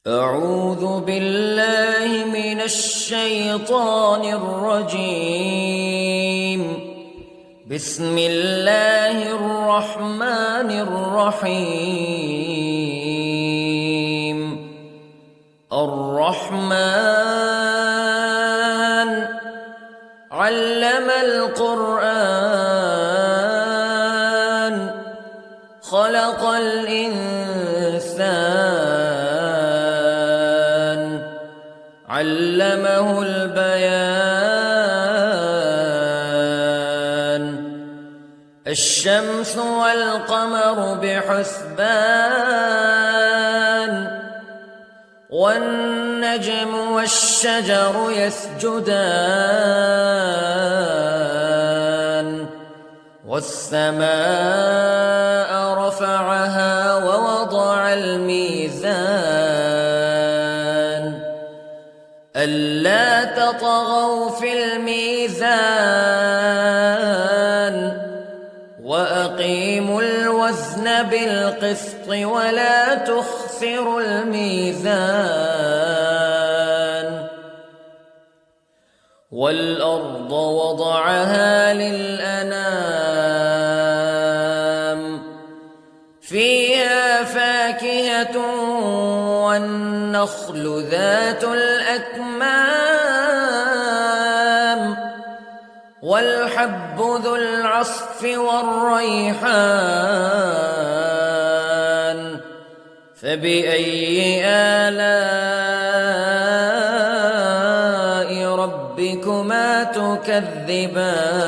أعوذ بالله من الشيطان الرجيم. بسم الله الرحمن الرحيم. الرحمن علم القرآن خلق الإنسان علمه البيان. الشمس والقمر بحسبان والنجم والشجر يسجدان والسماء رفعها ووضع الميزان ألا تطغوا في الميزان وأقيموا الوزن بالقسط ولا تخسروا الميزان. والأرض وضعها للأنام فيها فاكهة والنخل ذات الأكمام والحب ذو العصف والريحان فبأي آلاء ربكما تكذبان.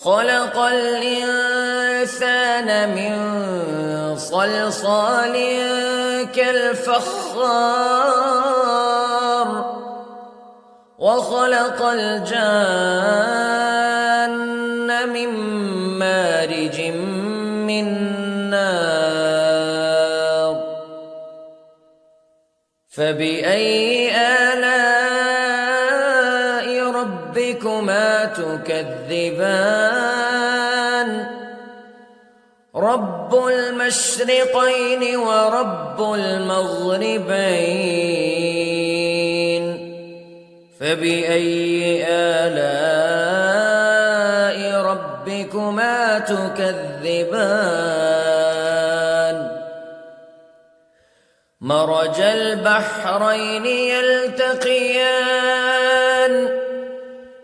خلق الإنسان من صلصال كالفخار وخلق الجان من مارج من نار فبأي آلاء ربكما تكذبان. رب المشرقين ورب المغربين فبأي آلاء ربكما تكذبان. مرج البحرين يلتقيان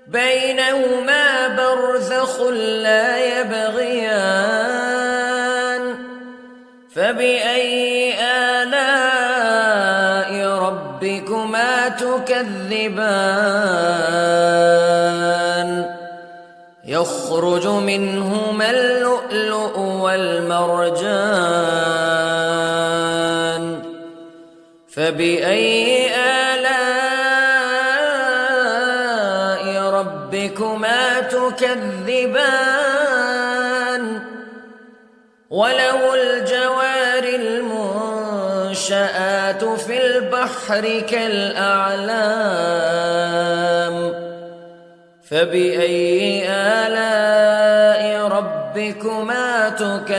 بينهما برزخ لا يبغيان فبأي آلاء ربكما تكذبان. يخرج منهما اللؤلؤ والمرجان فبأي آلاء ربكما تكذبان. وله الجوار المنشآت في البحر كالأعلام فبأي آلاء ربكما تكذبان.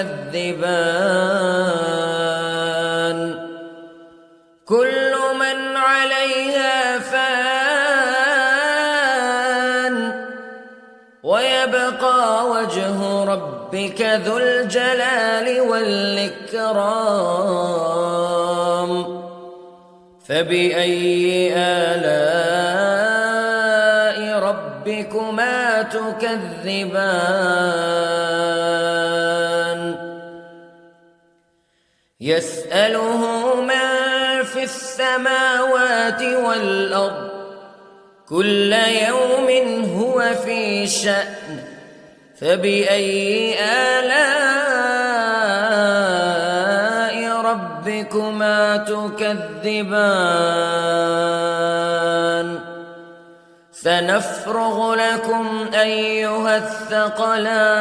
كل من عليها فان ويبقى وجه ربك ذو الجلال والإكرام فبأي آلاء ربكما تكذبان. يسأله من في السماوات والأرض كل يوم هو في شأن فبأي آلاء ربكما تكذبان. سنفرغ لكم أيها الثقلان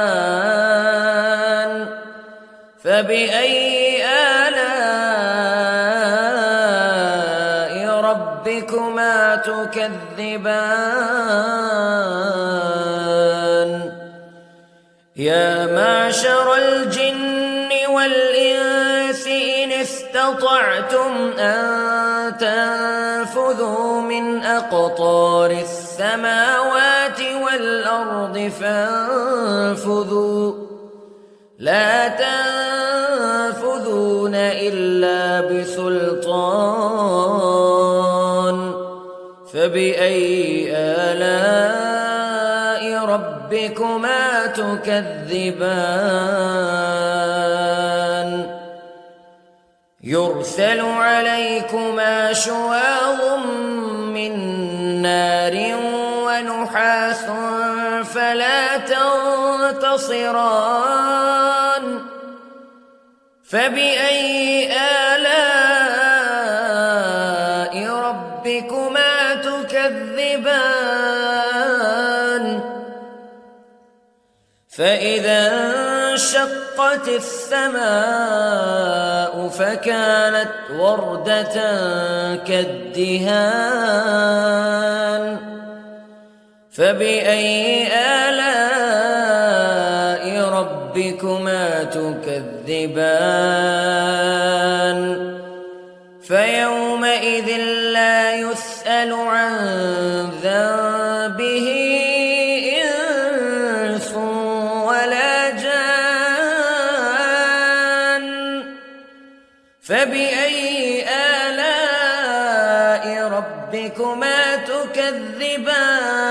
فبأي آلاء ربكما تكذبان. يا معشر الجن والإنس استطعتم أن تنفذوا من أقطار السماوات والأرض فانفذوا لا تنفذون إلا بسلطان فبأي آلاء ربكما تكذبان يرسل عليكما شواظ من نار ونحاس فلا تنتصران فبأي آلاء ربكما تكذبان فإذا انشقت السماء فكانت وردة كالدهان فبأي آلاء ربكما تكذبان فيومئذ لا يسأل عن ذنبه إنس ولا جان فبأي آلاء ربكما تكذبان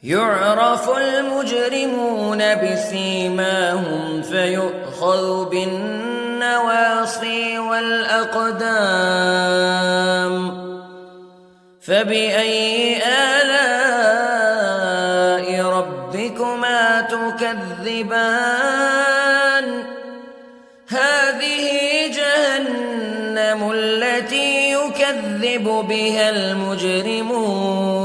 يعرف المجرمون بسيماهم فيؤخذ بالنواصي والأقدام فبأي آلاء ربكما تكذبان هذه جهنم التي يكذب بها المجرمون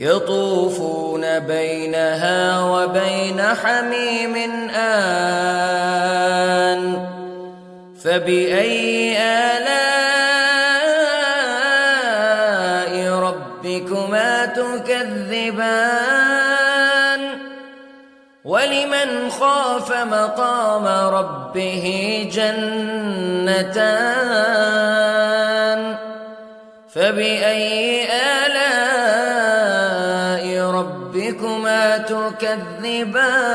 يطوفون بينها وبين حميم آن فبأي آلاء ربكما تكذبان ولمن خاف مقام ربه جنتان فبأي آلاء ربكما تكذبان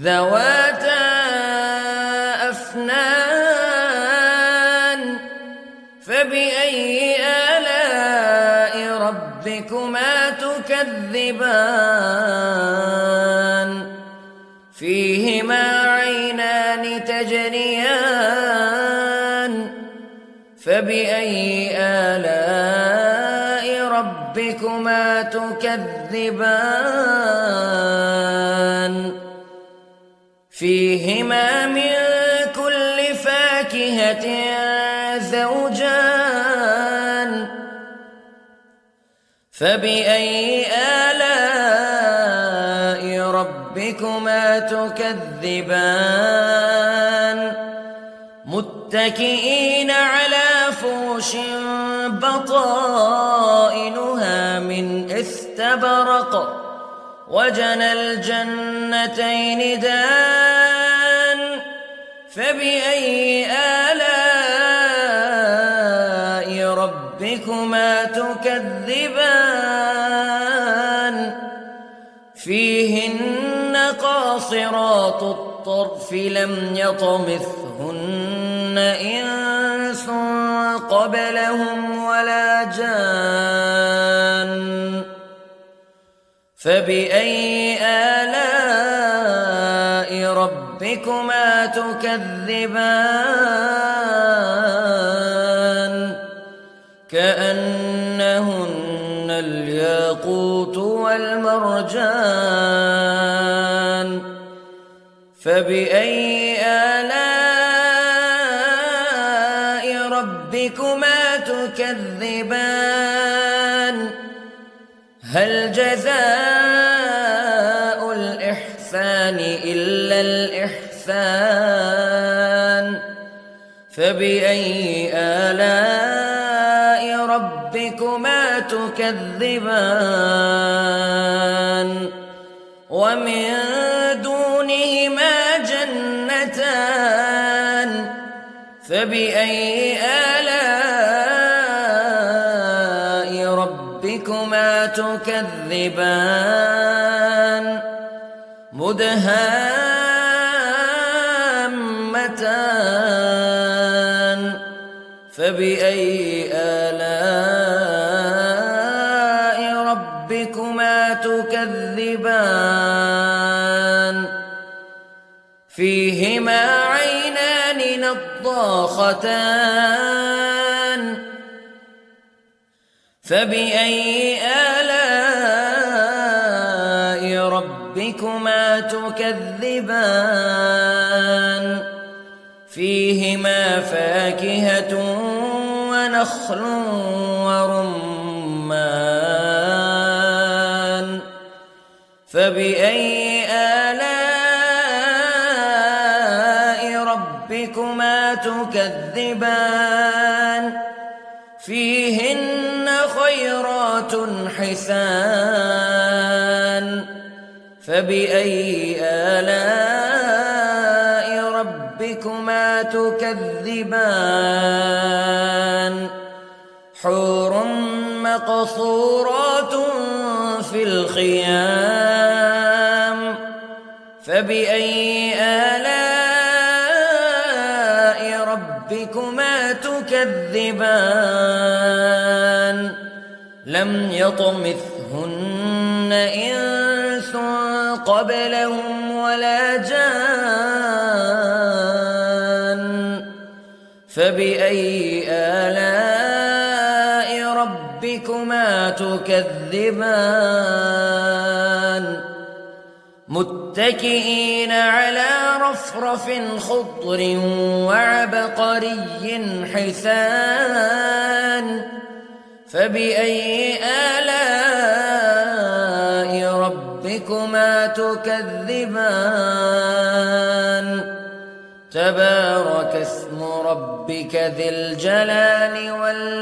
ذواتا أفنان فبأي آلاء ربكما تكذبان فيهما عينان تجريان فبأي آلاء ربكما تكذبان فيهما من كل فاكهة زوجان فبأي آلاء ربكما تكذبان متكئين على فرش بطائنها من استبرق وجنى الجنتين دان فبأي آلاء ربكما تكذبان فيهن قاصرات الطرف لم يطمثهن إنس قبلهم ولا جان فبأي آلاء ربكما تكذبان كأنهن الياقوت والمرجان فبأي آلاء ربكما تكذبان هل جزاء الإحسان إلا الإحسان فبأي آلاء ربكما تكذبان ومن دونهما جنتان فبأي آلاء ربكما تكذبان مدهامتان فبأي آلاء ربكما تكذبان فيهما عينان نضاختان فبأي آلاء ربكما تكذبان فيهما فاكهة ونخل ورمان فبأي آلاء ربكما تكذبان فيهن خيرات حسان فبأي آلاء ربكما تكذبان حور مقصورات في الخيام فبأي آلاء ربكما تكذبان لم يطمثهن إنس قبلهم ولا جان فبأي آلاء ربكما تكذبان متكئين على رفرف خضر وعبقري حسان فبأي آلاء ربكما تكذبان تبارك اسم ربك ذي الجلال والإكرام